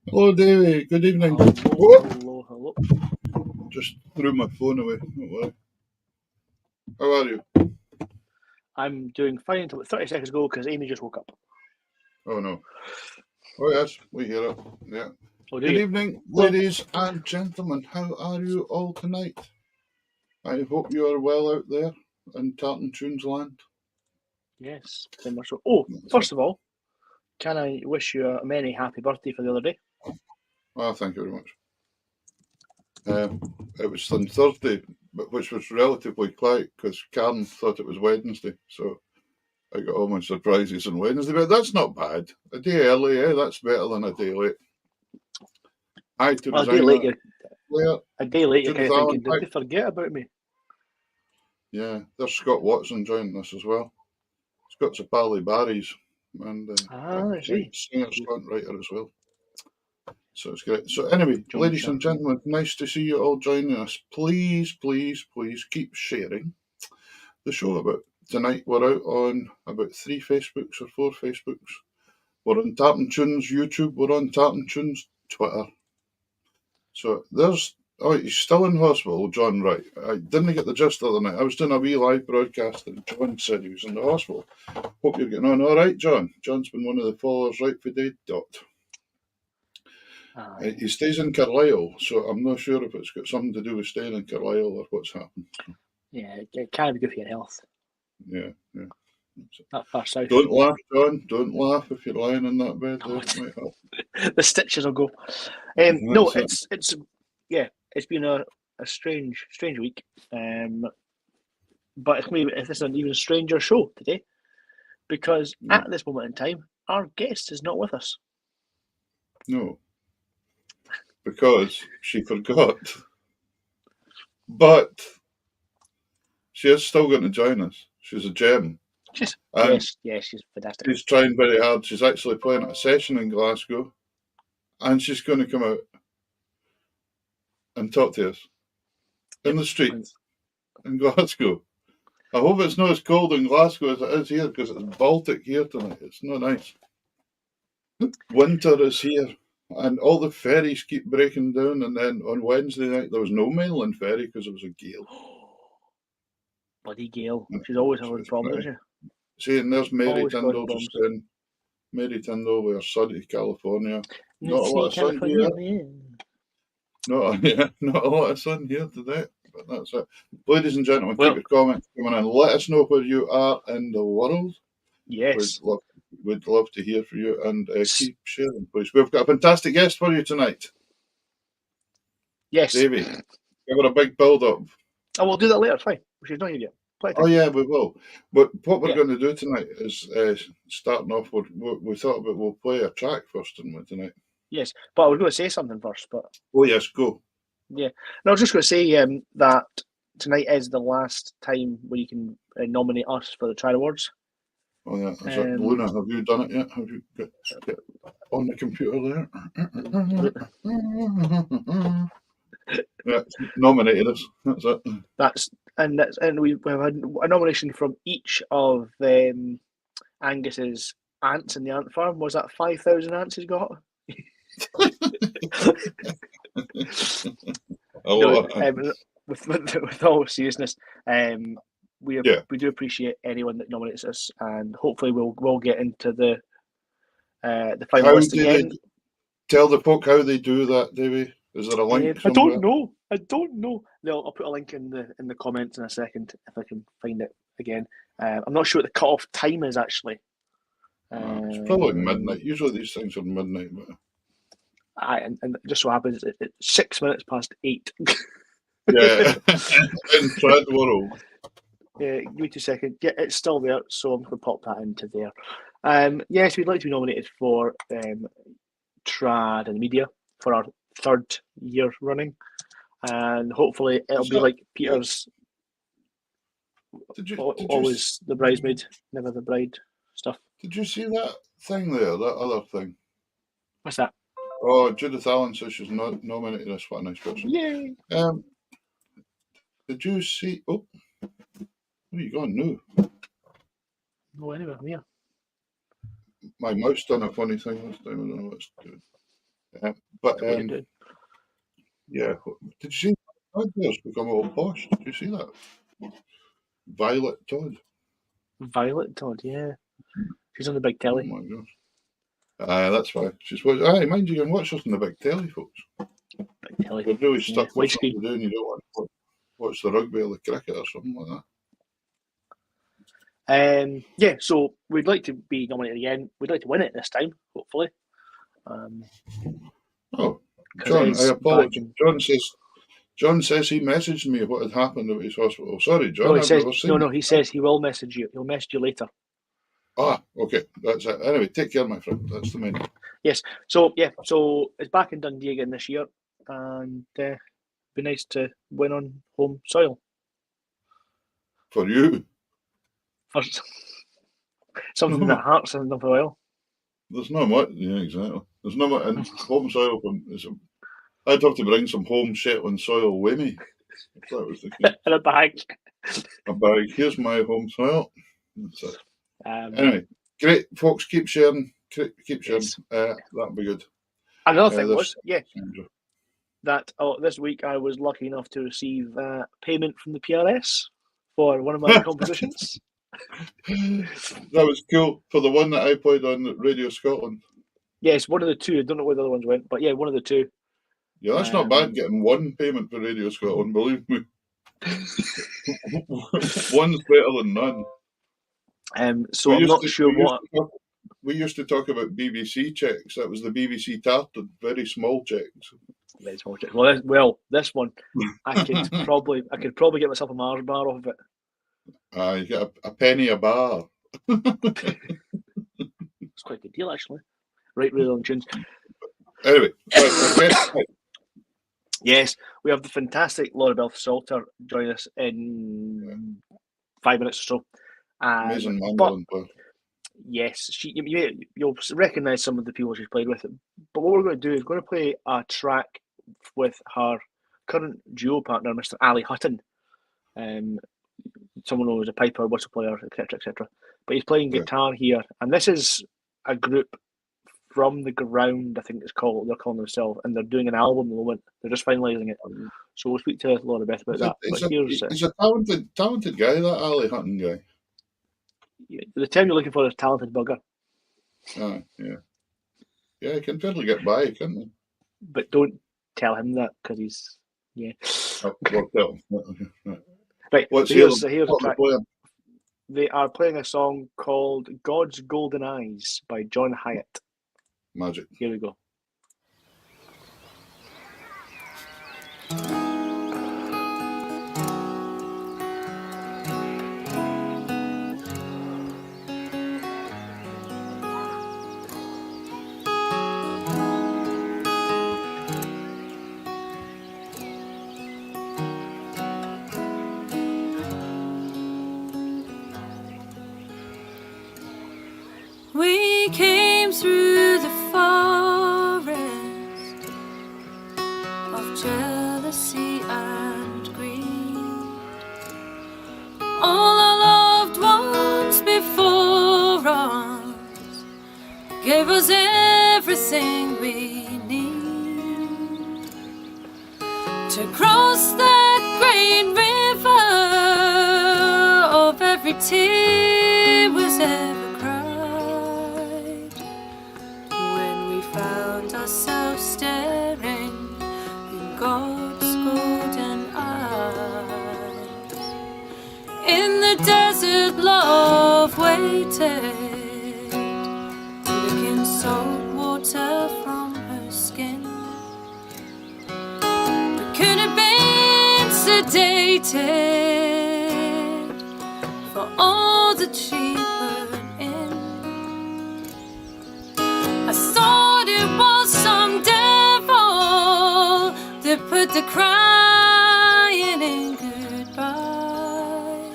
Hello, Davey. Good evening. Hello. Just threw my phone away. Don't worry. How are you? I'm doing fine until 30 seconds ago because Amy just woke up. Oh, no. Oh, yes. We hear it. Yeah. Oh, Good evening, ladies and gentlemen. How are you all tonight? I hope you are well out there in Tartan Tunes land. Yes, very much so. Oh, first of all, can I wish you a merry happy birthday for the other day? Oh, thank you very much. It was on Thursday, but which was relatively quiet because Karen thought it was Wednesday, so I got all my surprises on Wednesday. But that's not bad. A day early, that's better than a day late. Hi to a day late, you're Judith kind of Allen, thinking, did they forget about me? Yeah, there's Scott Watson joining us as well. Scott's a pally Barry's and I see. singer-songwriter as well. So it's great. So anyway, ladies and gentlemen, nice to see you all joining us. Please, please, please keep sharing the show. About tonight, we're out on about 3 Facebooks or 4 Facebooks. We're on Tartan Tunes YouTube. We're on Tartan Tunes Twitter. So there's... Oh, he's still in hospital, John, right. I didn't get the gist the other night. I was doing a wee live broadcast and John said he was in the hospital. Hope you're getting on all right, John. John's been one of the followers right for day dot. He stays in Carlisle, so I'm not sure if it's got something to do with staying in Carlisle or what's happened. Yeah, it can't be good for your health. Yeah. That far south. Don't laugh, John. Don't laugh if you're lying in that bed. The stitches will go. No, it's been a strange week. But this is an even stranger show today because at this moment in time, our guest is not with us. No. Because she forgot. But she is still going to join us. She's a gem. She's fantastic. She's trying very hard. She's actually playing at a session in Glasgow. And she's going to come out and talk to us in the street in Glasgow. I hope it's not as cold in Glasgow as it is here, because it's Baltic here tonight. It's not nice. Winter is here, and all the ferries keep breaking down. And then on Wednesday night there was no mainland ferry because it was a gale. Bloody Gail. She's always having problems, isn't she? See, and there's Mary Always causing Tyndall just problems. saying, Mary Tyndall with her sunny California. Not a It's lot of sun here. California. Not a lot of sun here today, but that's it. Ladies and gentlemen, Well- keep your comments coming in. Let us know where you are in the world. Yes. We'd love to hear from you, and keep sharing, please. We've got a fantastic guest for you tonight, Yes. Davey. Give her a big build-up. Oh, we'll do that later. Fine. She's not here yet. Oh yeah, we will. But what we're Yeah. going to do tonight is starting off with we thought about. We'll play a track first, didn't we, tonight? Yes. But I was going to say something first. But Oh yes, go. no, I was just going to say that tonight is the last time where you can nominate us for the Triad Awards. Oh yeah, is it, Luna, have you done it yet? Have you got on the computer there? Yeah, nominated us. That's it. And we've had a nomination from each of Angus's ants in the ant farm. Was that 5,000 ants he's got? With all seriousness, we do appreciate anyone that nominates us, and hopefully we'll get into the final list again. Tell the folk how they do that, Davey. Is there a link? I don't know. No, I'll put a link in the comments in a second if I can find it again. I'm not sure what the cut-off time is actually. It's probably midnight. Usually these things are midnight. But... and it just so happens it's 6 minutes past 8. Yeah, in Trad World. Give me 2 seconds. Yeah, it's still there, so I'm going to pop that into there. Yes, we'd like to be nominated for Trad and Media for our 3rd year running, and hopefully it'll be like Peter's. Always the bridesmaid, never the bride stuff. Did you see that thing there? That other thing? What's that? Oh, Judith Allen says she's not nominated us. What a nice person. Yay! Did you see? Oh, where are you going now? No, anyway, I'm here. My mouse done a funny thing this time. I don't know what it's doing. But yeah, did you see Todd there's become all posh? Did you see that? Violet Todd. Violet Todd, yeah. She's on the big telly. Oh my gosh. That's why. She's watching. Mind you can watch us on the big telly, folks. Big telly. We're really stuck with widescreen. something to do, and you don't want to watch the rugby or the cricket or something like that. Yeah, so we'd like to be nominated again. We'd like to win it this time, hopefully. John, I apologize. John says he messaged me what had happened at his hospital. Sorry, John. He says he will message you. He'll message you later. Okay. That's it. Anyway, take care, my friend. That's the main. Yes. So it's back in Dundee again this year, and it'd be nice to win on home soil. For you. First, something that hurts and done for a while. There's not much. Yeah, exactly. There's not much in home soil. I'd have to bring some home Shetland soil with me. If that was the case. In a bag. A bag. Here's my home soil. That's it. Anyway, great, folks. Keep sharing. Keep sharing. Yes. That'll be good. Another thing was, that this week I was lucky enough to receive payment from the PRS for one of my compositions. That was cool. For the one that I played on Radio Scotland. Yes, one of the two. I don't know where the other ones went, but yeah, one of the two. Yeah, that's not bad getting one payment for Radio Scotland, believe me. One's better than none. So I'm not sure what... We used to talk about BBC checks. That was the BBC tartan, very small checks. Very small checks. Well, this one, I could probably get myself a Mars bar off of it. You get a penny a bar. It's quite a good deal, actually. Right, really long tunes. Anyway, yes, we have the fantastic Laura Bell Salter join us in 5 minutes or so. Amazing mandolin player. Yes, you'll recognise some of the people she's played with. But what we're going to do is going to play a track with her current duo partner, Mr. Ali Hutton. someone who was a piper, whistle player, etc., etc. But he's playing Yeah. guitar here, and this is a group from the ground, I think it's called. They're calling themselves, and they're doing an album at the moment. They're just finalising it. So we'll speak to Laura Beth about that. But here's He's a talented guy, that Ali Hutton guy. the term you're looking for is talented bugger. Ah, yeah. Yeah, he can fairly get by, can't he? But don't tell him that because he's Worked out. Right. What's Here's what a they're track. playing? They are playing a song called "God's Golden Eyes" by John Hyatt. Magic. Here we go. We came through the forest of jealousy and greed. All our loved ones before us gave us everything we need to cross that great river of every tear was ever ourselves staring in God's golden eyes. In the desert, love waited, licking salt water from her skin. We could have been sedated for all that she put in. I thought it was some devil that put the crying in goodbye,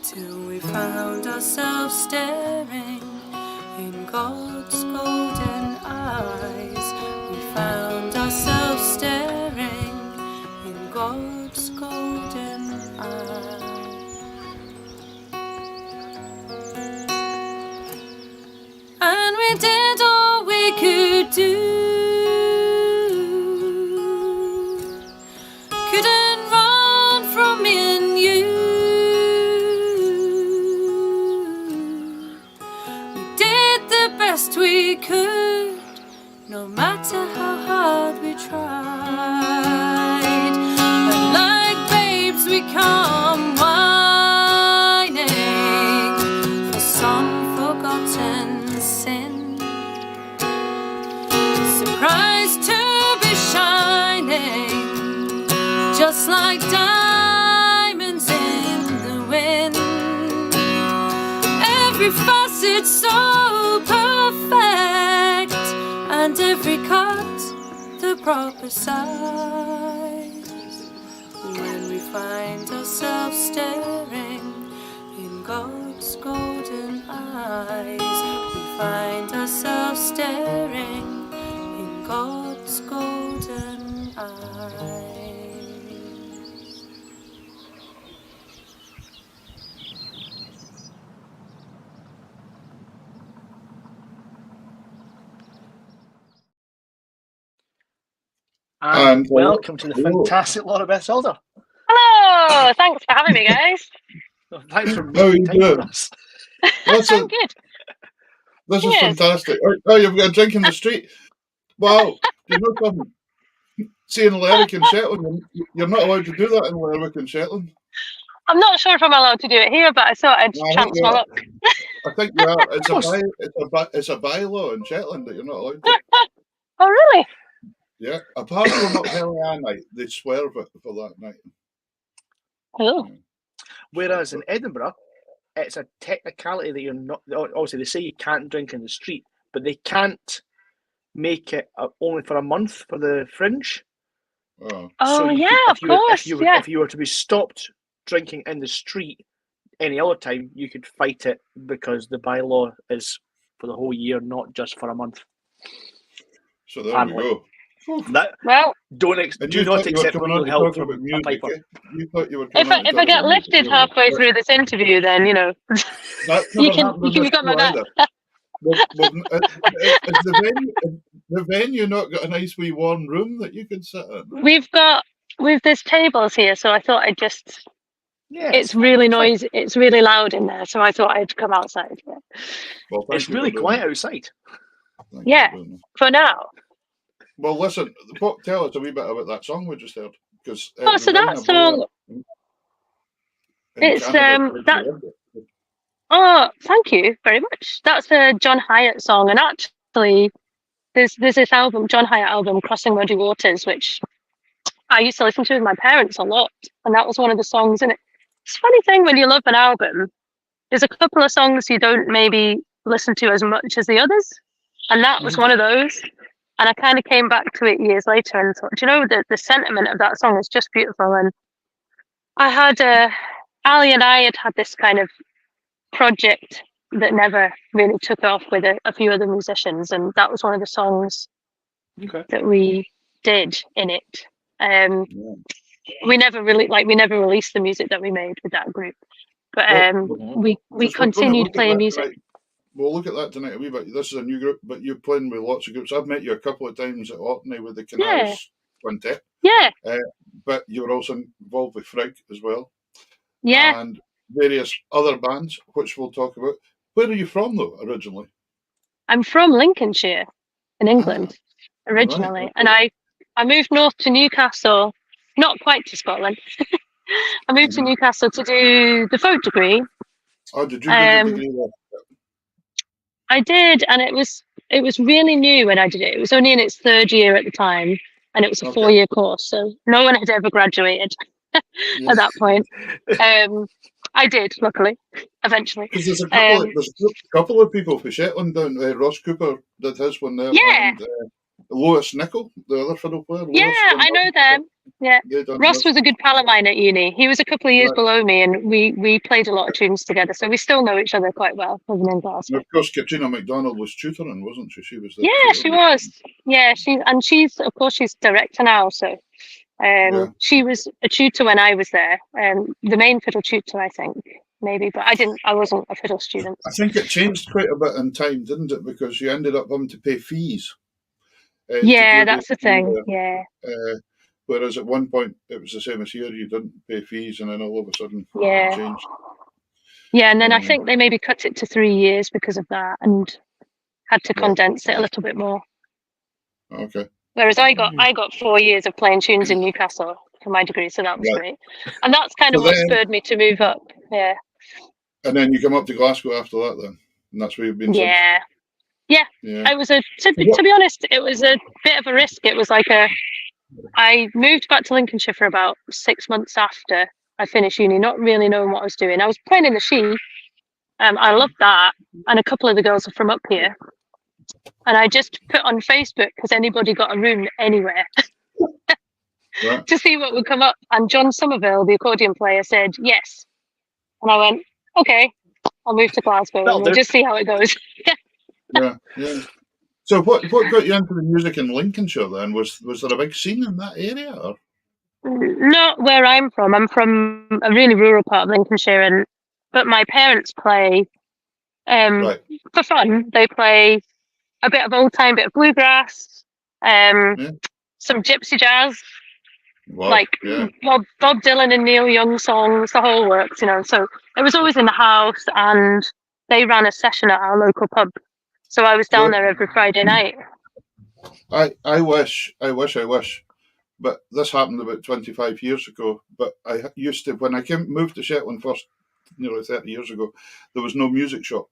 till we found ourselves staring in God's golden eyes. We found ourselves staring in God's golden eyes. And we did all we could do. Couldn't run from me and you. We did the best we could, no matter how hard we tried. But like babes we come whining for some forgotten sin, surprised to be shining just like diamonds in the wind. Every facet so perfect, and every cut the proper size. When we find ourselves staring in God's golden eyes, we find ourselves staring in God's golden eyes. And And welcome to the fantastic Laura Beth Solder. Hello, thanks for having me, guys. Thanks for How are making you time for doing? us. I'm good. This is Yes. fantastic. Oh, you've got a drink in the street. Wow. You know something? See, in Lerwick and Shetland, you're not allowed to do that in Lerwick and Shetland. I'm not sure if I'm allowed to do it here, but I thought I'd No, I think chance you my are. luck. I think you are. Of course. It's a bylaw in Shetland that you're not allowed to. Oh, really? Yeah. Apart from up Hellea night, they swerve it for that night. Oh, Whereas in Edinburgh, it's a technicality that you're not. Obviously, they say you can't drink in the street, but they can't make it only for a month for the fringe. Oh. oh you yeah, could, of course. if you were to be stopped drinking in the street any other time, you could fight it because the bylaw is for the whole year, not just for a month. So there And we go. That, Well, And do you not thought you were accept coming on legal to help talk from about a music, piper. eh? You thought you were coming if on I to if I talk get about music. lifted halfway through this interview, then That you never happened in this you've got my show back. either. Is the venue not got a nice wee warm room that you can sit in? We've there's tables here, so I thought I'd just. Yeah, It's really noisy. It's really loud in there, so I thought I'd come outside. Yeah, Well, thank It's you really for doing quiet that. outside. Thank you yeah. for doing that. For now. Well, listen, tell us a wee bit about that song we just heard, because Oh, so that Ravina song. in It's Canada. that. Oh, thank you very much. That's a John Hyatt song, and actually, there's this album, John Hyatt album, Crossing Muddy Waters, which I used to listen to with my parents a lot, and that was one of the songs in it. It's a funny thing when you love an album. There's a couple of songs you don't maybe listen to as much as the others, and that was one of those. And I kind of came back to it years later and thought, do you know, the sentiment of that song is just beautiful. And I had Ali and I had this kind of project that never really took off with a few other musicians, and that was one of the songs that we did in it. We never released the music that we made with that group, but we continued playing music. Tonight. We'll look at that tonight a wee bit. This is a new group, but you're playing with lots of groups. I've met you a couple of times at Orkney with the Canals Quintet. Yeah. But you were also involved with Frigg as well. Yeah. And various other bands, which we'll talk about. Where are you from, though, originally? I'm from Lincolnshire in England, originally. Right. And I moved north to Newcastle, not quite to Scotland. I moved to Newcastle to do the folk degree. Oh, did you do the degree there? I did, and it was really new when I did it. It was only in its third year at the time, and it was a 4-year course, so no one had ever graduated at that point. I did, luckily, eventually. Because there's a couple of people for Shetland down there. Ross Cooper did his one there. Yeah. And Lois Nicol, the other fiddle player. Yeah, I know them. Yeah. Ross was a good pal of mine at uni. He was a couple of years below me, and we played a lot of tunes together, so we still know each other quite well, living in Glasgow. And of course, Katrina MacDonald was tutoring, wasn't she? She was there. Yeah, she was. Yeah, she's director now, so she was a tutor when I was there. The main fiddle tutor, I think, maybe, but I wasn't a fiddle student. I think it changed quite a bit in time, didn't it? Because you ended up having to pay fees. Yeah, that's the thing. Yeah. Whereas at one point it was the same as here, you didn't pay fees, and then all of a sudden it changed. Yeah, and then I think they maybe cut it to 3 years because of that, and had to condense it a little bit more. Okay. Whereas I got 4 years of playing tunes in Newcastle for my degree, so that was great. And that's kind of what spurred me to move up. Yeah. And then you come up to Glasgow after that, then, and that's where you've been. Yeah. It was to be honest, it was a bit of a risk. It was like I moved back to Lincolnshire for about 6 months after I finished uni, not really knowing what I was doing. I was playing in the She. I loved that, and a couple of the girls are from up here. And I just put on Facebook, has anybody got a room anywhere? To see what would come up. And John Somerville, the accordion player, said yes. And I went, okay, I'll move to Glasgow and we'll just see how it goes. Yeah. So what got you into the music in Lincolnshire then? Was there a big scene in that area? Or? Not where I'm from. I'm from a really rural part of Lincolnshire, but my parents play for fun. They play a bit of old time, bit of bluegrass, some gypsy jazz, Bob Dylan and Neil Young songs, the whole works, So it was always in the house, and they ran a session at our local pub. So I was down there every Friday night. I wish, but this happened about 25 years ago. But I used to, when I moved to Shetland first, nearly 30 years ago, there was no music shop.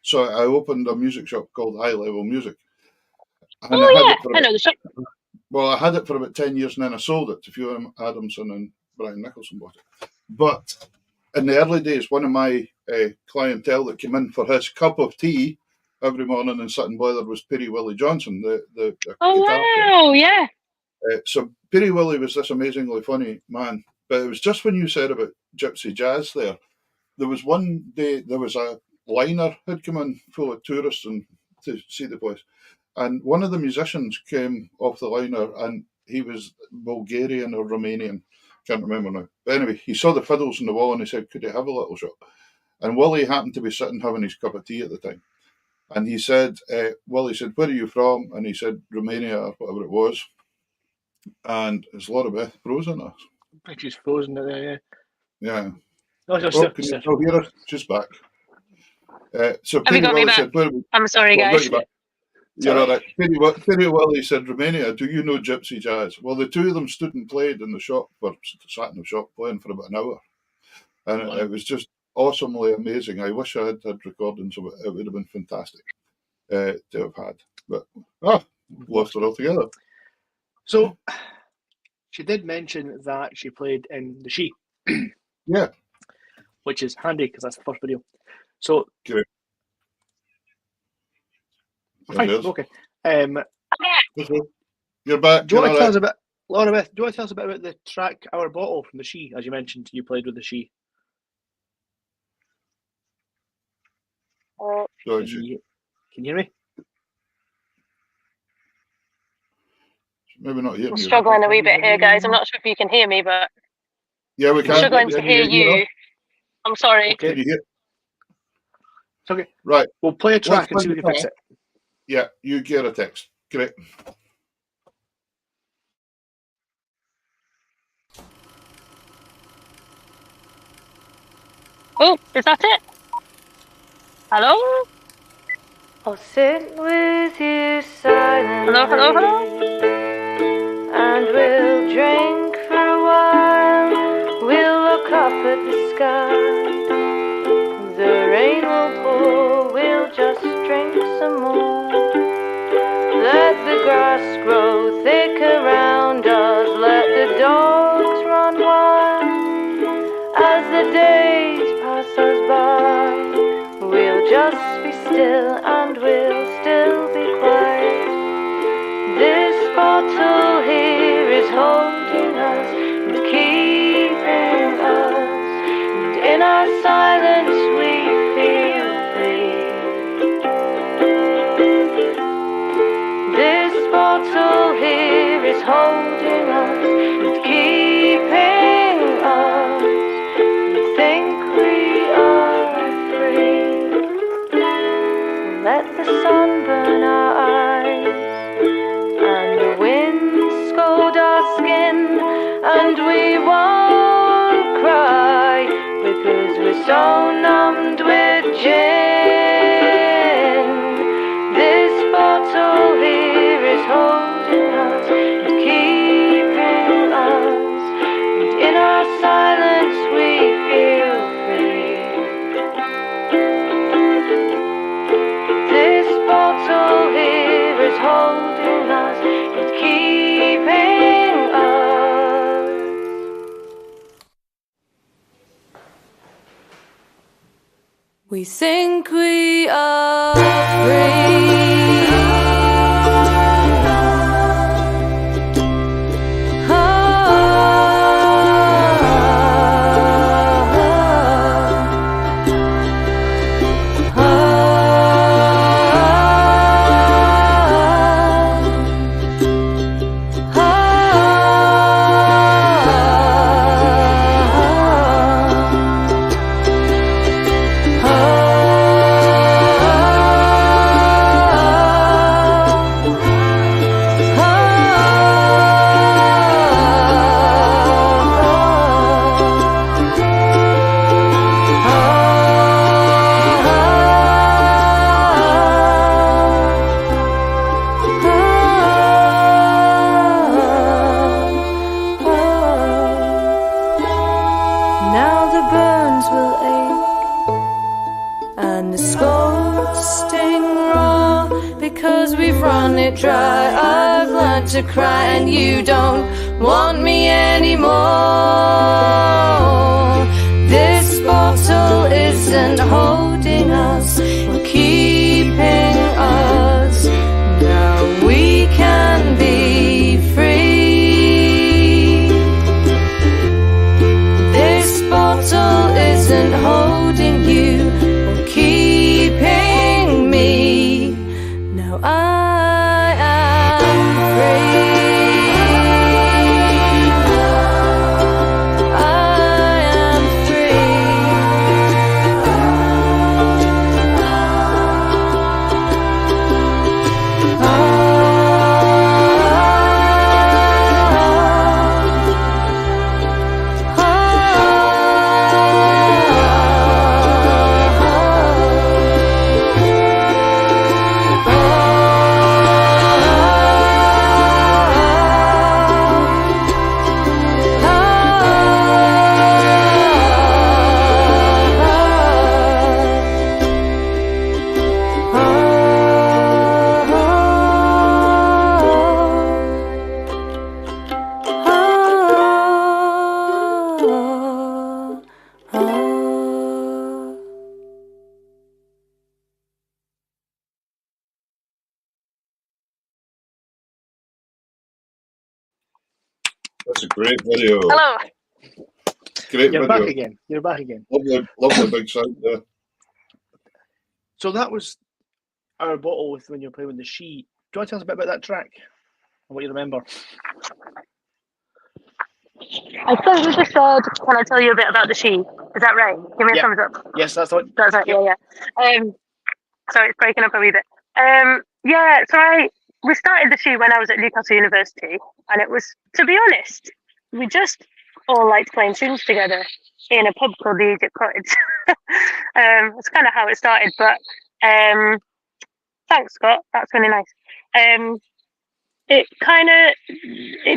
So I opened a music shop called High Level Music. And I know the shop. Well, I had it for about 10 years, and then I sold it to Fiona Adamson and Brian Nicholson bought it. But in the early days, one of my clientele that came in for his cup of tea every morning in Sutton Blether was Peerie Willie Johnson, the guitar player. Yeah. So Peerie Willie was this amazingly funny man. But it was just when you said about gypsy jazz there was one day, there was a liner had come in full of tourists and to see the place. and one of the musicians came off the liner, and he was Bulgarian or Romanian, can't remember now. But anyway, he saw the fiddles on the wall and he said, "Could he have a little shot?" And Willie happened to be sitting having his cup of tea at the time. And he said, Willie said, "Where are you from?" And he said, "Romania," or whatever it was. And it's Laura Beth frozen us. I think she's frozen there, Yeah. No, just Oh, can you still hear her? She's back. So Have you Peter got me Willie back? said, "Where are we?" I'm sorry, Well, I've got guys. you back. You're all right. Peter Willie said, "Romania, do you know gypsy jazz?" Well, the two of them stood and played in the shop, or sat in the shop playing for about an hour. And it was just awesomely amazing. I wish I had had recordings of it. It would have been fantastic to have had. But, lost it altogether. So, she did mention that she played in the She. Yeah. Which is handy because that's the first video. So, Great. fine, okay. You're back. Do you want to you're tell all us about, Laura Beth, do you want to tell us about the track Our Bottle from the She? As you mentioned, you played with the She. right. Go ahead, Can you hear me? Maybe not hearing I'm you. struggling a wee bit here, guys. I'm not sure if you can hear me, but Yeah, we I'm can. struggling to Can hear hear you. I'm sorry. Okay. Can you hear? It's okay. Right. We'll play a track and Let's see if we can fix it. Yeah, you get a text. Great. Oh, is that it? Hello? I'll sit with you silently. Hello? And we'll drink for a while. We'll look up at the sky. The rain will pour. We'll just drink some more. Let the grass grow thick around us. Let the dogs run wild. As the days pass us by, we'll just be still and we'll still be quiet. This bottle here is holding us and keeping us, and in our silence we feel free. This bottle here is holding us and keeping us. We think we are free. Let the sun burn our eyes and the wind scold our skin, and we won't cry because we're so numbed with gin. This bottle here is holding us and keeping us, and in our silence we feel free. This bottle here is holding us and keeping us. We think we are free. Now the burns will ache and the scalds sting raw because we've run it dry. I've learned to cry and you don't want me anymore. This bottle isn't holding us or keeping us. Now we can be free. This bottle isn't holding you or keeping me. Now I That's a great video. Hello. Great You're video. back again. You're back again. Lovely big sound there. So that was our bottle with when you were playing with the She. Do you want to tell us a bit about that track and what you remember? I think we just said, can I tell you a bit about the She? Is that right? Give me a Yep. thumbs up. Yes, that's what. That's right, yeah. Sorry, it's breaking up a wee bit. We started the She when I was at Newcastle University, and it was, to be honest, we just all liked playing tunes together in a pub called the Egypt Cottage. That's kind of how it started, but thanks, Scott. That's really nice. It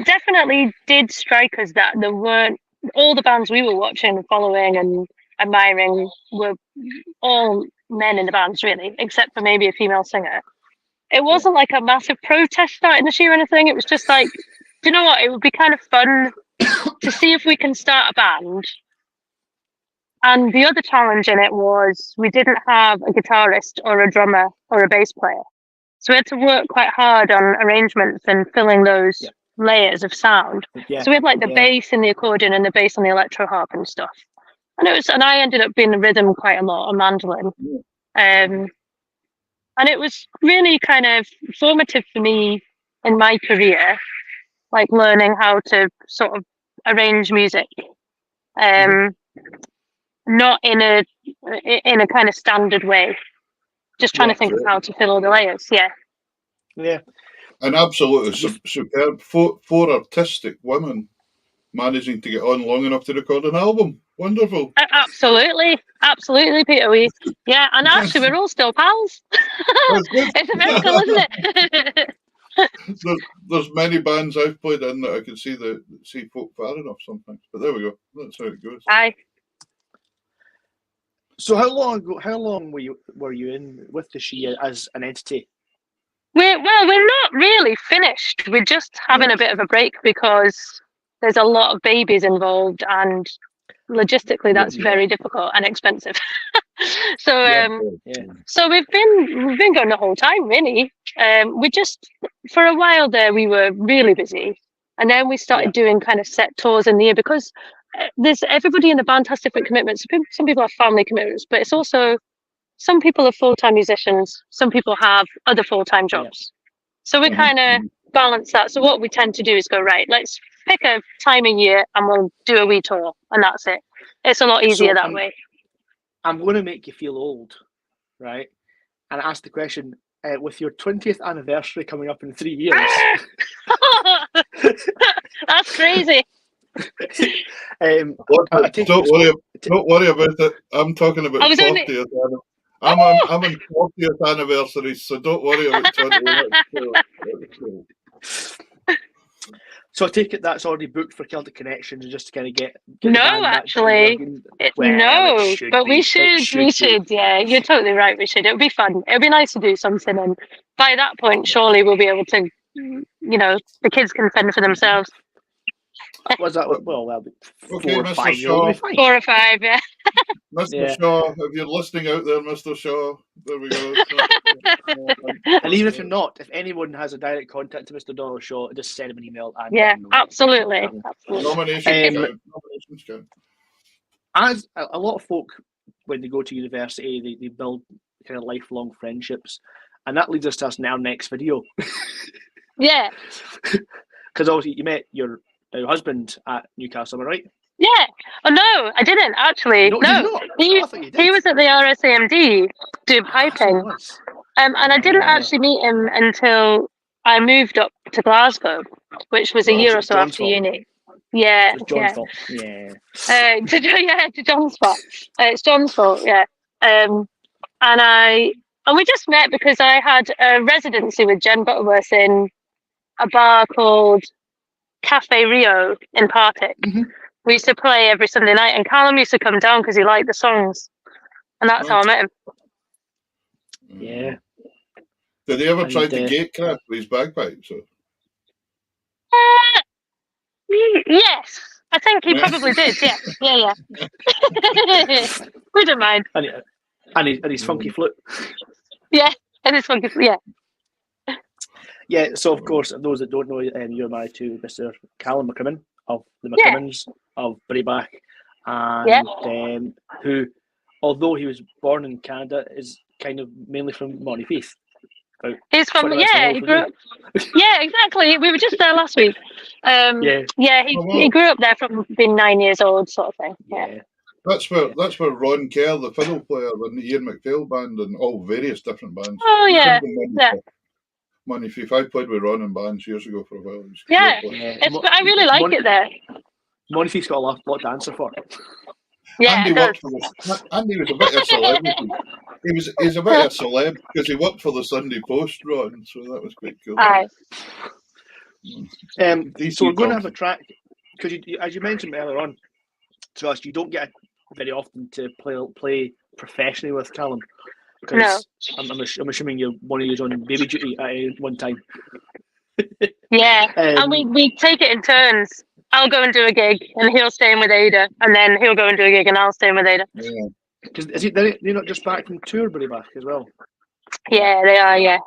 definitely did strike us that there weren't all the bands we were watching and following and admiring were all men in the bands, really, except for maybe a female singer. It wasn't like a massive protest starting the She or anything. It was just like, do you know what? It would be kind of fun to see if we can start a band. And the other challenge in it was we didn't have a guitarist or a drummer or a bass player. So we had to work quite hard on arrangements and filling those layers of sound. Yeah. So we had like the bass and the accordion and the bass on the electro harp and stuff. And I ended up being the rhythm quite a lot on mandolin. And it was really kind of formative for me in my career, like learning how to sort of arrange music. Not in a kind of standard way. Just trying to think of how to fill all the layers. Yeah. And absolutely superb. Four artistic women managing to get on long enough to record an album. Wonderful. Absolutely, Peter. And actually, we're all still pals. It's a miracle, isn't it? There's many bands I've played in that I can see folk far enough sometimes. But there we go. That's how it goes. Aye. So how long were you in with the She as an entity? We're not really finished. We're just having a bit of a break because there's a lot of babies involved, and logistically that's very difficult and expensive. So we've been going the whole time, really. We just, for a while there, we were really busy, and then we started doing kind of set tours in the year because there's everybody in the band has different commitments. Some people have family commitments, but it's also some people are full-time musicians. Some people have other full-time jobs. So we kind of balance that. So what we tend to do is go, right, let's pick a time of year and we'll do a wee tour, and that's it. It's a lot easier that way. I'm going to make you feel old, right? And ask the question, with your 20th anniversary coming up in 3 years. That's crazy. Don't worry about it. I'm talking about 40th. I'm on 40th anniversary, so don't worry about 20. So I take it that's already booked for Celtic Connections, just to kind of get no, actually, but we should. Yeah, you're totally right. We should. It would be fun. It would be nice to do something, and by that point, surely we'll be able to, the kids can fend for themselves. Was that that'll be 4 or 5 years. 4 or 5, yeah. Mr. Shaw, if you're listening out there, Mr. Shaw, there we go. And even if you're not, if anyone has a direct contact to Mr. Donald Shaw, just send him an email. And Absolutely. Nominations count. As a lot of folk, when they go to university, they build kind of lifelong friendships, and that leads us to our next video. Yeah. Because obviously you met your husband at Newcastle, am I right? Yeah. Oh no, I didn't actually. No, he was at the RSAMD doing piping, and I didn't actually meet him until I moved up to Glasgow, which was a year or so after uni. Yeah, to John's fault. Yeah. To John's fault. It's John's fault. Yeah. And we just met because I had a residency with Jen Butterworth in a bar called Cafe Rio in Partick. Mm-hmm. We used to play every Sunday night, and Callum used to come down because he liked the songs, and that's how I met him. Yeah. Did he ever try to gatecraft with his bagpipes? Yes, I think he probably did. Yeah. We don't mind. And his funky flute. Yeah, and his funky flute. Yeah. Yeah. So of course, those that don't know, you're married to Mr. Callum McCrimmon, of the Yeah. McCrimmons of Brayback, and who, although he was born in Canada, is kind of mainly from Montefiore. He's from 20 minutes away he from grew me. up. Yeah, exactly. We were just there last week. Yeah. He Oh, wow. he grew up there from being 9 years old, sort of thing. Yeah. That's where Ron Kerr, the fiddle player in the Ian McPhail band and all various different bands. Oh He's yeah, from yeah. Montefiore. I played with Ron in bands years ago for a while. He was a Yeah. great player. Yeah. I really like it there. Montefiоре's got a lot to answer for. Yeah, Andy it does. worked for Andy was a bit of a celebrity. He's a bit of a celeb because he worked for the Sunday Post, Ron. So that was quite cool. Aye. So we're going to have a track because, as you mentioned earlier on, to us, you don't get very often to play professionally with Callum. Because I'm assuming you're one of you on baby duty at one time. Yeah, and we take it in turns. I'll go and do a gig, and he'll stay in with Ada, and then he'll go and do a gig, and I'll stay in with Ada. Yeah. Because they're not just back from tour, Brayback as well. Yeah, they are. Yeah.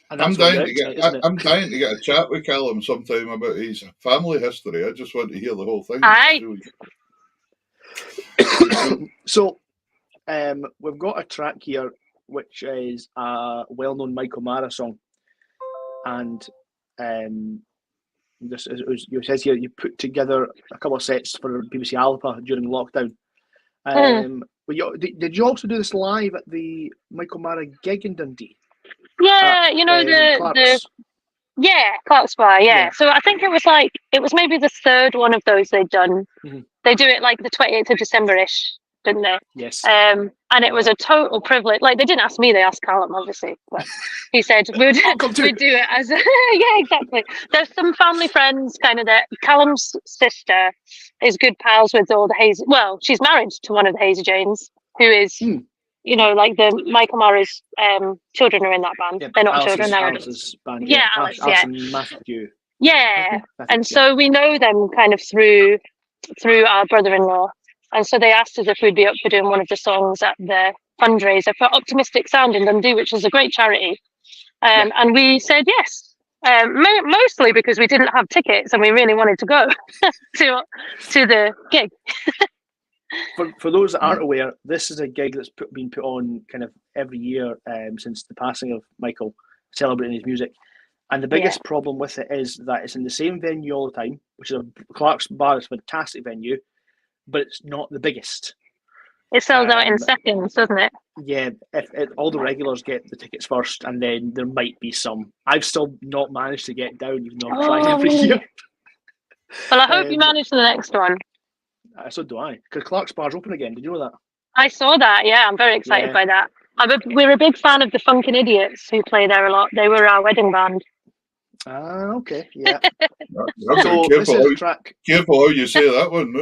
And I'm that's dying what to you're get. out, isn't it? I'm dying to get a chat with Callum sometime about his family history. I just want to hear the whole thing. Aye. So, we've got a track here which is a well-known Michael Mara song, and this is, it says here you put together a couple of sets for BBC Alpha during lockdown. But did you also do this live at the Michael Mara gig in Dundee? Yeah, Clark's. Clark's Bar. Yeah. So I think it was maybe the third one of those they'd done. Mm-hmm. They do it like the 28th of December-ish, didn't they? Yes. And it was a total privilege. Like, they didn't ask me, they asked Callum, obviously. But he said, we'd do it as a... Yeah, exactly. There's some family friends kind of there. Callum's sister is good pals with all the Hazy... Well, she's married to one of the Hazy Janes, who is... like the Michael Mara's children are in that band. They're not children, they're Alice's band. Yeah, Alice, and Matthew. Yeah, and so we know them kind of through our brother-in-law. And so they asked us if we'd be up for doing one of the songs at the fundraiser for Optimistic Sound in Dundee, which is a great charity. And we said yes, mostly because we didn't have tickets and we really wanted to go to the gig. For those that aren't aware, this is a gig that's been put on kind of every year since the passing of Michael, celebrating his music. And the biggest problem with it is that it's in the same venue all the time, which is Clark's Bar. Is a fantastic venue, but it's not the biggest. It sells out in seconds, doesn't it? Yeah, all the regulars get the tickets first, and then there might be some. I've still not managed to get down, even though I've tried every year. Well, I hope you manage the next one. So do I, because Clark's Bar's open again. Did you know that? I saw that, yeah. I'm very excited by that. We're a big fan of the Funkin' Idiots who play there a lot. They were our wedding band. Okay, yeah. So careful how you say that one.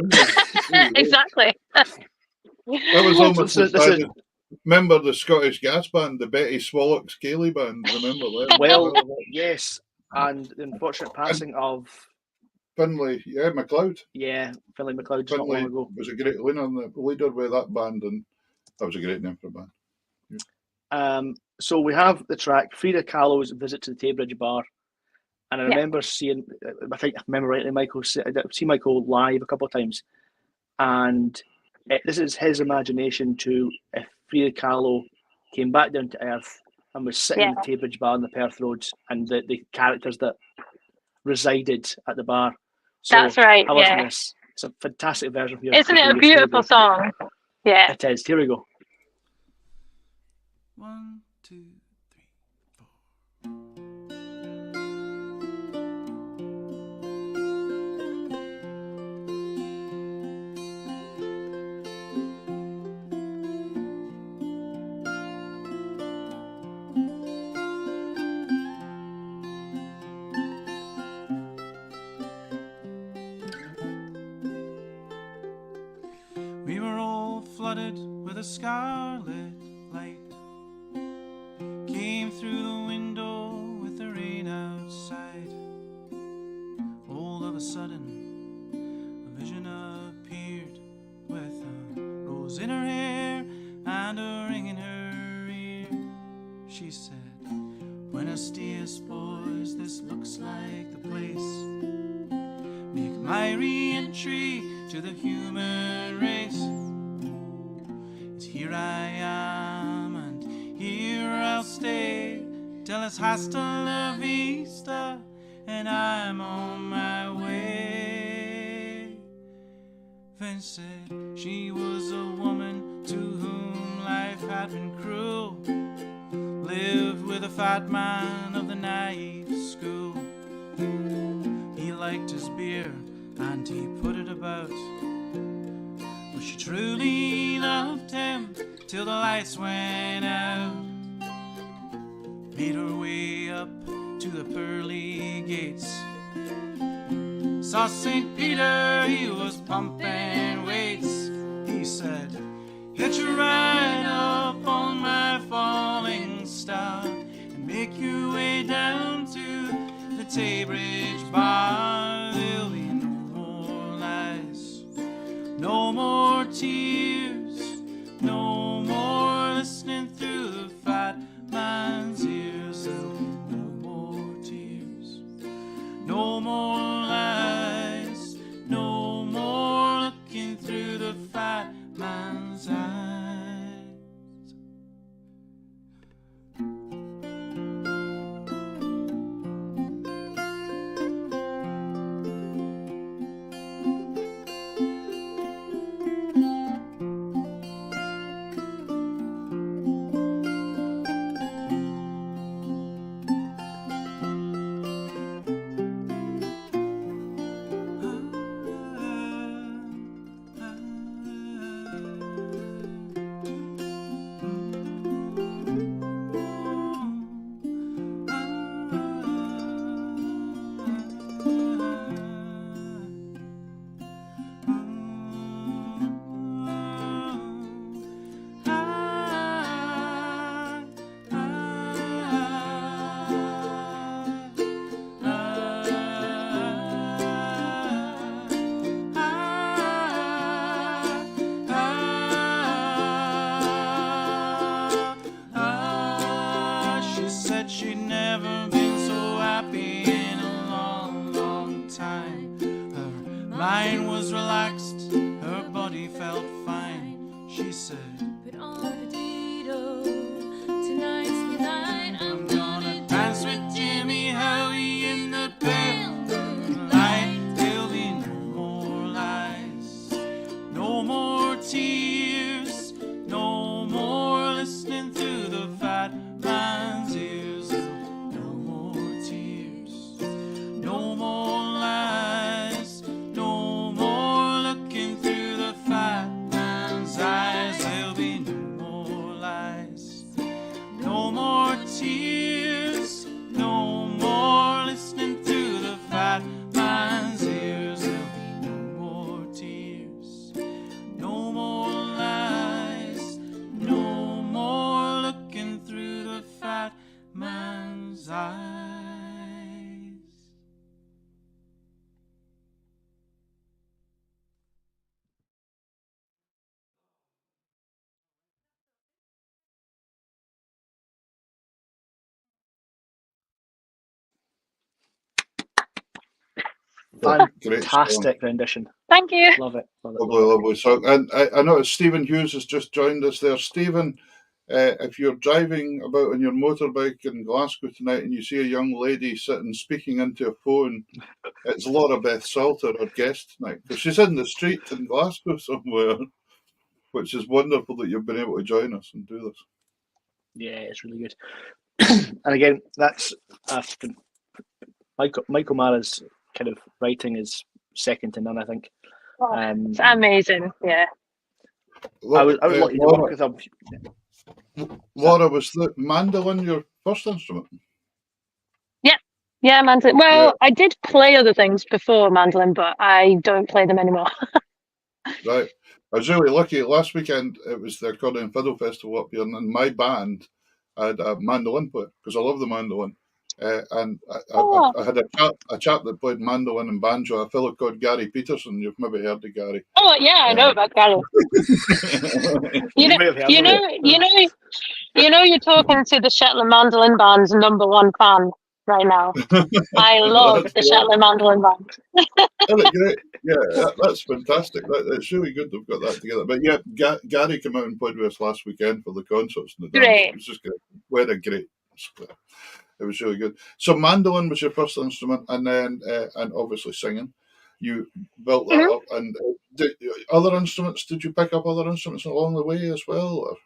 Exactly. That was almost remember the Scottish Gas Band, the Betty Swallock's Cayley Band? Remember that? Well, yes. And the unfortunate passing of Finlay, MacLeod. Yeah, Finlay MacLeod not Finlay long ago. Was a great leader with that band, and that was a great name for a band. So we have the track Frida Kahlo's Visit to the Taybridge Bar. And I remember seeing, I think I remember rightly, I've seen Michael live a couple of times. And this is his imagination to if Frida Kahlo came back down to earth and was sitting in the Taybridge Bar on the Perth Roads and the characters that resided at the bar. So that's right, yeah. It's a fantastic version of your. Isn't it a beautiful song? Yeah. It is. Here we go. 1, 2, 3, 4. We were all flooded with a scarlet light. Came through the window with the rain outside. All of a sudden, a vision appeared with a rose in her hair and a ring in her ear. She said, Buenos dias, boys, this looks like the place. make my re-entry to the human race. It's here I am, and here I'll stay, till it's hasta la vista, and I'm on my way. Vince said she was a woman to whom life had been cruel, lived with a fat man of the naive school. He liked his beer and he put it about, but she truly loved him till the lights went out. Made her way up to the pearly gates, saw St. Peter, he was pumping weights. He said, hitch a ride up on my falling star, and make your way down to the Taybridge bar. There'll be no more lies, no more tears, no more listening through the fat man's ears. There'll be no more tears, no more lies, no more looking through the fat man's eyes. She said she'd never been so happy in a long, long time. Her mind was relaxed, her body felt fine. She said, Put on the Dido, tonight's the night. I'm gonna dance with Jimmy Howie in the pale moonlight. There'll be no more lies, no more tears, no more listening through the fat man's ears. No more tears, no more lies, no more looking through the fat man's eyes. There'll be no more lies, no more tears, no more listening through the fat man's ears. There'll be no more tears, no more lies, no more looking through the fat man's eyes. Great song. Fantastic rendition. Thank you. Love it. Love it. Lovely, lovely song. And I noticed Stephen Hughes has just joined us there. Stephen, if you're driving about on your motorbike in Glasgow tonight and you see a young lady sitting speaking into a phone, it's Laura Beth Salter, our guest tonight. Because she's in the street in Glasgow somewhere, which is wonderful that you've been able to join us and do this. Yeah, it's really good. And again, that's Michael Mara's kind of writing is second to none, I think. It's amazing. Yeah. I was lucky to work with him. Laura, was the mandolin your first instrument? Yeah, mandolin. Well, Yeah. I did play other things before mandolin, but I don't play them anymore. Right. I was really lucky. Last weekend, it was the Accordion Fiddle Festival up here, and in my band, I had a mandolin player, because I love the mandolin. And I had a chap that played mandolin and banjo, a fellow called Gary Peterson. You've maybe heard of Gary. Oh yeah, I know about Gary. You may have heard know, of it. you're talking to the Shetland Mandolin Band's #1 fan right now. I love That's the great. Shetland Mandolin Band. Isn't it great? Yeah, that's fantastic. It's really good they've got that together. But yeah, Gary came out and played with us last weekend for the concerts and the dance. Great. It was just great. We had a great split. It was really good. So mandolin was your first instrument, and then and obviously singing. You built that Mhm. up, and other instruments? Did you pick up other instruments along the way as well? Or?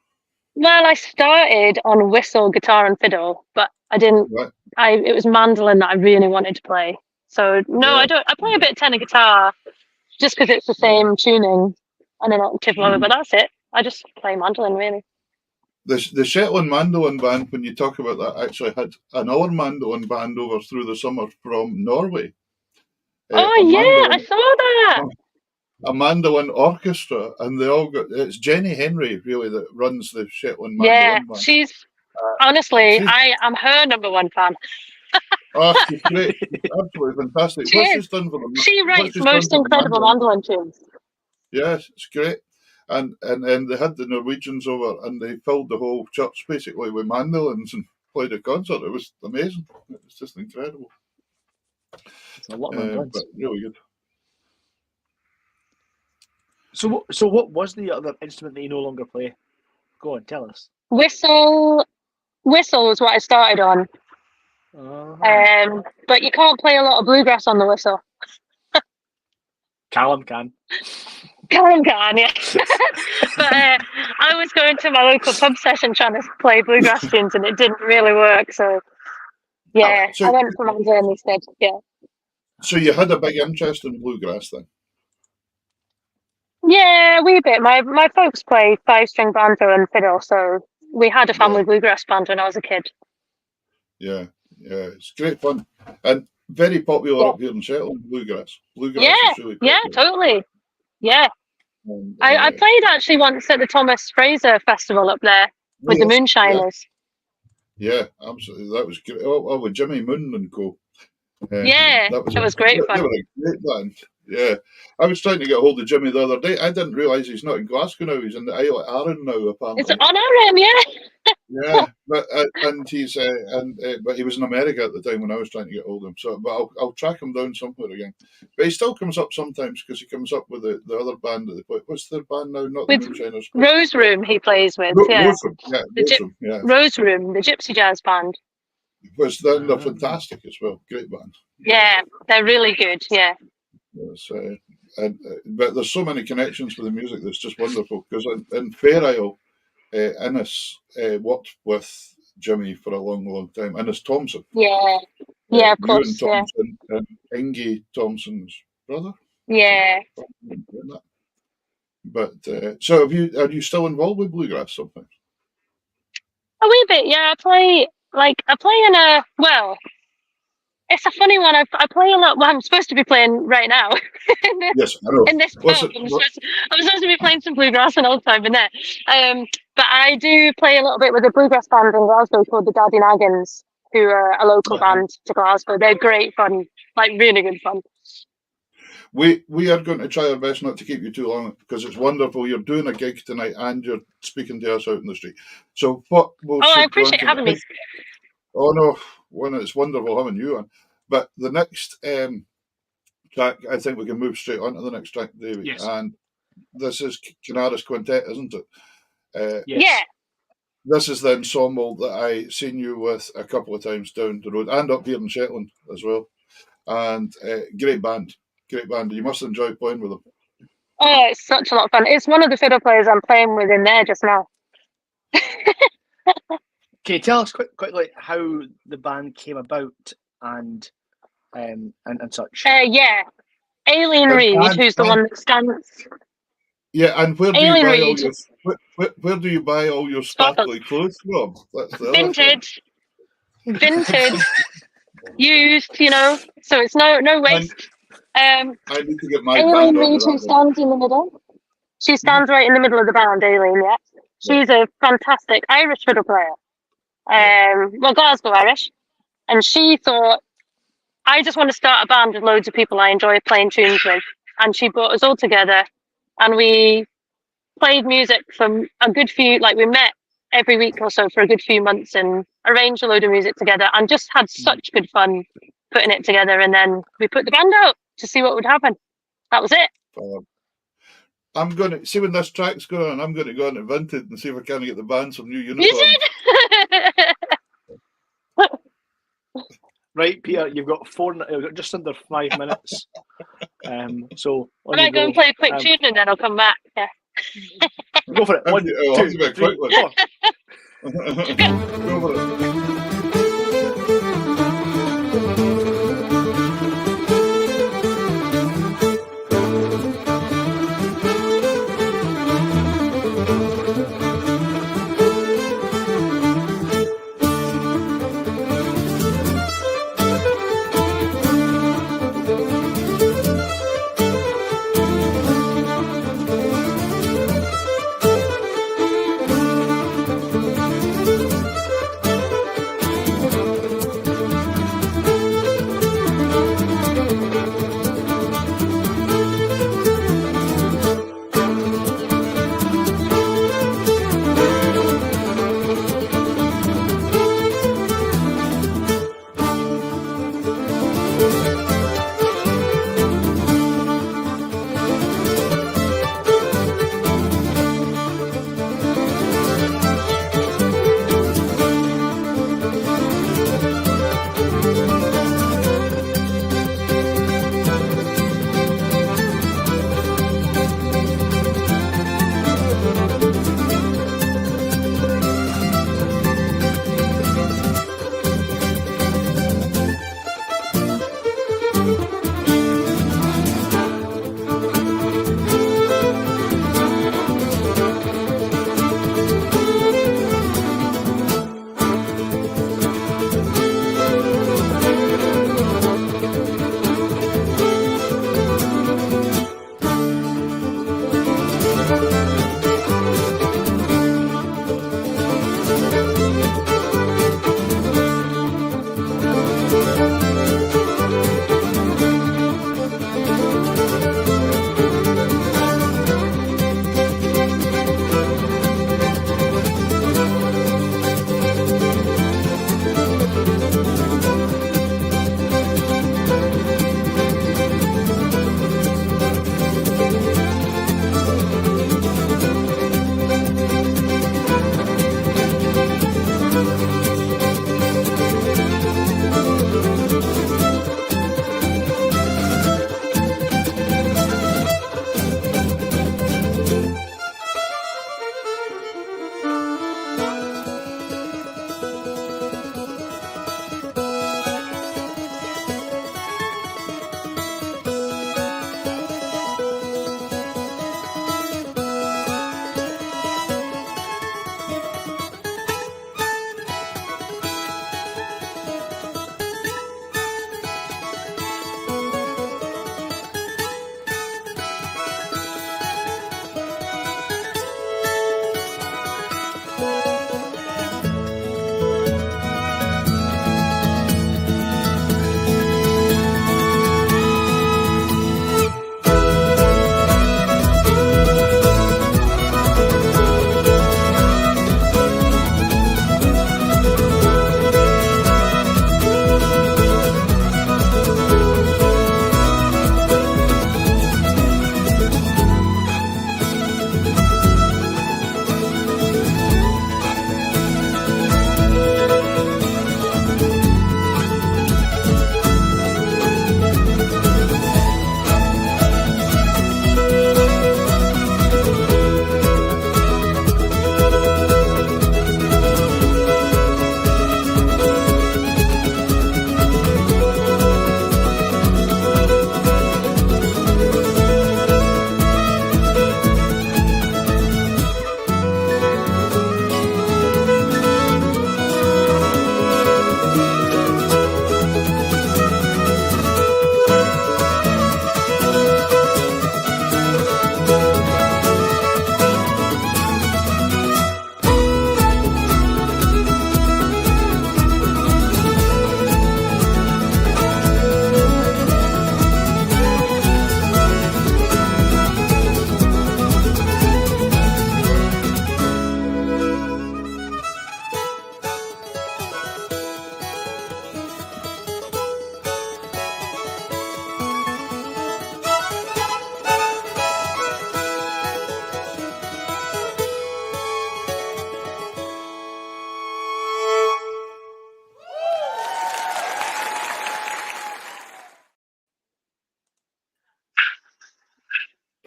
Well, I started on whistle, guitar, and fiddle, but I didn't. Right. It was mandolin that I really wanted to play. So no, Yeah. I don't. I play a bit of tenor guitar just because it's the same tuning and an octave lower, but that's it. I just play mandolin really. The Shetland Mandolin Band, when you talk about that, actually had another mandolin band over through the summer from Norway. Oh yeah, I saw that. A mandolin orchestra, and they all got. It's Jenny Henry really that runs the Shetland Mandolin Band. She's honestly, I am her number one fan. Oh, she's great, absolutely fantastic. She What is. she's done for them? She writes most incredible mandolin tunes. Yes, it's great. And they had the Norwegians over, and they filled the whole church basically with mandolins and played a concert. It was amazing. It was just incredible. It's a lot of mandolins. But really good. So what was the other instrument that you no longer play? Go on, tell us. Whistle was what I started on. But you can't play a lot of bluegrass on the whistle. Callum can. Callum can, yeah. But I was going to my local pub session trying to play bluegrass tunes, and it didn't really work. So yeah, I went for mandolin instead. Yeah. So you had a big interest in bluegrass then? Yeah, a wee bit. My folks play 5-string banjo and fiddle, so we had a family bluegrass band when I was a kid. Yeah, it's great fun and very popular up here in Shetland. Bluegrass is really popular. Yeah, totally. Yeah, and, I played actually once at the Thomas Fraser Festival up there with the Moonshiners. Yeah, absolutely. That was great. Oh, with Jimmy Moon and co. It was great fun. They were a great band. Yeah, I was trying to get hold of Jimmy the other day. I didn't realise he's not in Glasgow now. He's in the Isle of Arran now, apparently. It's on Arran, yeah. Yeah, but and he's but he was in America at the time when I was trying to get hold of him. So, but I'll track him down somewhere again. But he still comes up sometimes because he comes up with the other band that they play. What's their band now? Not the Moonshiners. Rose Room. He plays with. Rose Room, Rose Room, the Gypsy Jazz band. Which they're fantastic as well. Great band. Yeah, they're really good. Yeah. Yes, but there's so many connections with the music that's just wonderful. Because in Fair Isle, Innes worked with Jimmy for a long time. Innes Thompson. Yeah, of course. Ewan Thompson and Ingie Thompson's brother. Yeah. But so are you still involved with bluegrass sometimes? A wee bit, yeah. I play in a it's a funny one. I play a lot. Well, I'm supposed to be playing right now. Yes, I know. In this pub, I'm supposed to be playing some bluegrass and old time in there. But I do play a little bit with a bluegrass band in Glasgow called the Daddy Naggins, who are a local band to Glasgow. They're great fun, like really good fun. We are going to try our best not to keep you too long because it's wonderful. You're doing a gig tonight and you're speaking to us out in the street. So what? I appreciate having me. Oh no, it's wonderful having you on. But the next track, I think we can move straight on to the next track, David. Yes. And this is Canaris Quintet, isn't it? Yes. Yeah. This is the ensemble that I seen you with a couple of times down the road and up here in Shetland as well. And great band. You must enjoy playing with them. Oh, it's such a lot of fun. It's one of the fiddle players I'm playing with in there just now. Can you tell us quickly how the band came about and such? Yeah. Aileen Reid, who's the one that stands. Yeah, and where do Aileen you buy where do you buy all your sparkly clothes from? Vintage, used, so it's no waste. I need to get my Aileen band Reid, who stands in the middle. She stands right in the middle of the band, Aileen, yeah. She's a fantastic Irish fiddle player. Glasgow Irish. And she thought, I just want to start a band with loads of people I enjoy playing tunes with. And she brought us all together and we played music from a good few, we met every week or so for a good few months and arranged a load of music together and just had such good fun putting it together. And then we put the band out to see what would happen. That was it. I'm going to see when this track's going on. I'm going to go into Vinted and see if I can get the band some new You uniforms. did. Right, Peter, you've got just under 5 minutes. So I on might you go and play a quick tune and then I'll come back. Yeah. Go for it. One, It'll have to be a two, three, quick one. go on. Go for it.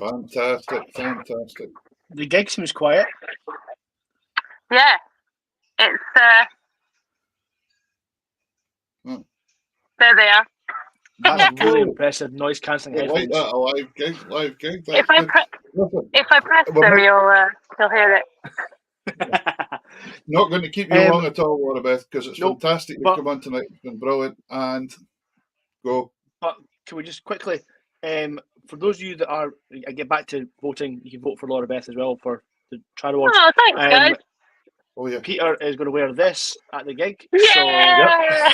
Fantastic. The gig seems quiet. Yeah, it's Hmm. there they are. That's Oh, really cool. impressive. Noise cancelling I like headphones. that. A live gig. That's If I good. Listen, if I press we're them, you'll hear it. not going to keep you long at all, Laura, because it's Nope, fantastic you've but- come on tonight. It's been brilliant. And go. But can we just quickly, for those of you that are, I get back to voting, you can vote for Laura Beth as well for the Trad Awards. Oh, thanks, guys. Oh, yeah. Peter is going to wear this at the gig. Yeah.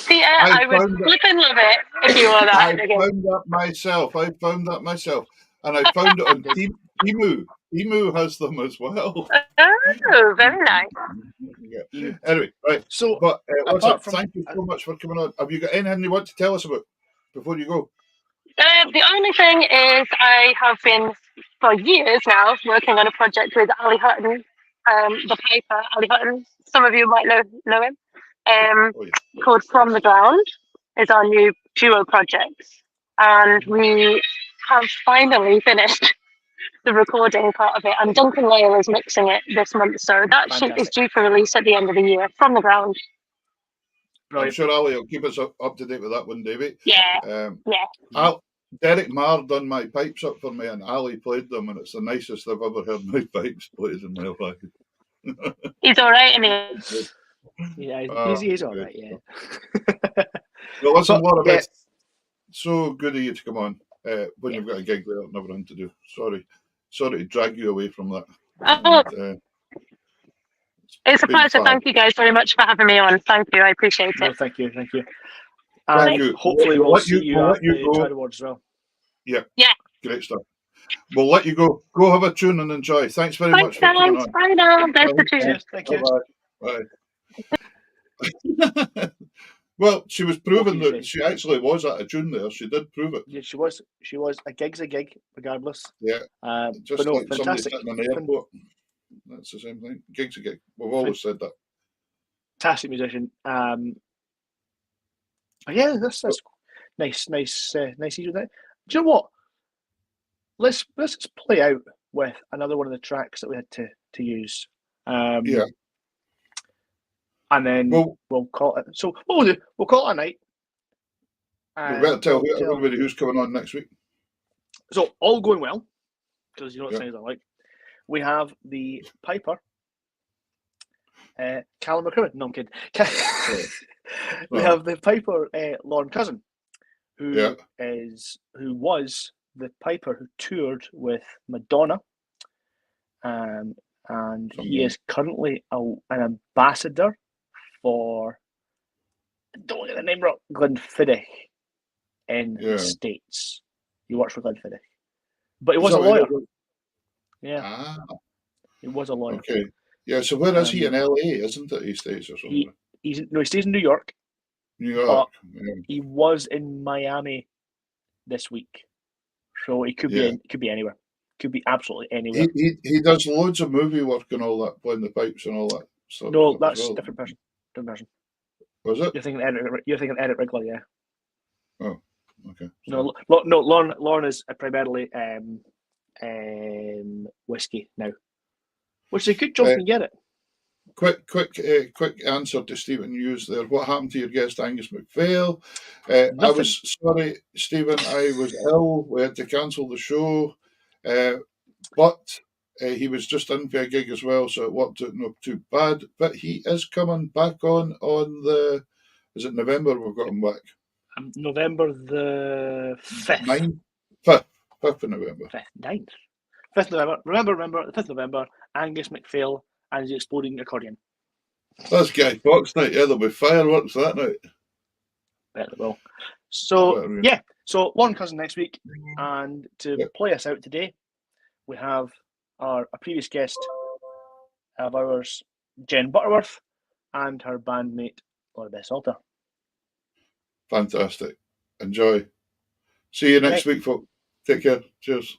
Peter, I would found that- flip and love it if you wore that. I again. found that myself. And I found it on Temu. Temu has them as well. Oh, very nice. Yeah. Anyway, right. So, But what's apart up? from- Thank you so much for coming on. Have you got anything you want to tell us about before you go? The only thing is I have been for years now working on a project with Ali Hutton, the paper Ali Hutton. Some of you might know him. Oh, yeah. Called From the Ground is our new duo project, and we have finally finished the recording part of it. And Duncan Lyle is mixing it this month, so that shit is Fantastic. due for release at the end of the year. From the Ground. I'm brilliant. sure Ali will keep us up to date with that one, David. Yeah. Yeah. Derek Marr done my pipes up for me, and Ali played them, and it's the nicest I've ever heard my pipes played in my life. He's all right, and Yeah, Oh, he's all good. right. Yeah. Well, listen, But, Laura, yeah. it's so good of you to come on when you've got a gig there and everything to do. Sorry to drag you away from that. Oh, And, it's a been pleasure. fun. Thank you guys very much for having me on. Thank you. I appreciate No, it. thank you. Thank And you. hopefully We'll we'll let see you- you we'll at let you the go. Trad Awards as well. Great stuff. We'll let you go. Go have a tune and enjoy. Thanks very Thanks, much for coming guys. on. Bye now. Thanks for tuning. Cheers. Thank you. Bye. Well, she was proving What can you that say? she actually was at a tune there. She did prove it. Yeah, she was. A gig's a gig, regardless. Yeah. Just But no, like somebody fantastic. sitting in the airport. That's the same thing. Gig's a gig. We've always said that. Fantastic musician. Yeah, that's nice evening. Do you know what? Let's just play out with another one of the tracks that we had to use. Yeah. And then Well, we'll call it. So what we'll do, we'll call it a night. we better tell we'll everybody who's coming on next week. So all going well, because you know what Yeah. things are like. We have the Piper, Callum McCrimmon. No, I'm kidding. We have the Piper, Lauren Cousin, who Yeah. was the Piper who toured with Madonna, and he is currently an ambassador for, don't get the name wrong, Glenfiddich in the States. He works for Glenfiddich, but he was a lawyer. Yeah, Ah, he was a lawyer. okay. Yeah, so where is he? In LA, isn't it? He stays or something. He stays in New York. New York. He was in Miami this week, so he could be anywhere. Could be absolutely anywhere. He does loads of movie work and all that, playing the pipes and all that stuff. No, that's as well. different person. Different person. Was it? You're thinking Eric Wrigley, yeah. Oh, okay. No, Lauren is primarily whiskey now, which is a good job you can get it. Quick answer to Stephen Hughes there. What happened to your guest Angus MacPhail? I was sorry, Stephen. I was ill. We had to cancel the show, but he was just in for a gig as well, so it worked out not too bad. But he is coming back on the. Is it November? We've got him back. November the 5th. 5th of November. 9th. 5th November. Remember, the 5th of November, Angus MacPhail and his exploding accordion. That's Guy Fawkes night. Yeah, there'll be fireworks that night. Bet it will. So, yeah. So, Lauren Cousin next week. And to play us out today, we have a previous guest of ours, Jen Butterworth, and her bandmate, Laura Beth Salter. Fantastic. Enjoy. See you next week, folks. Take care. Cheers.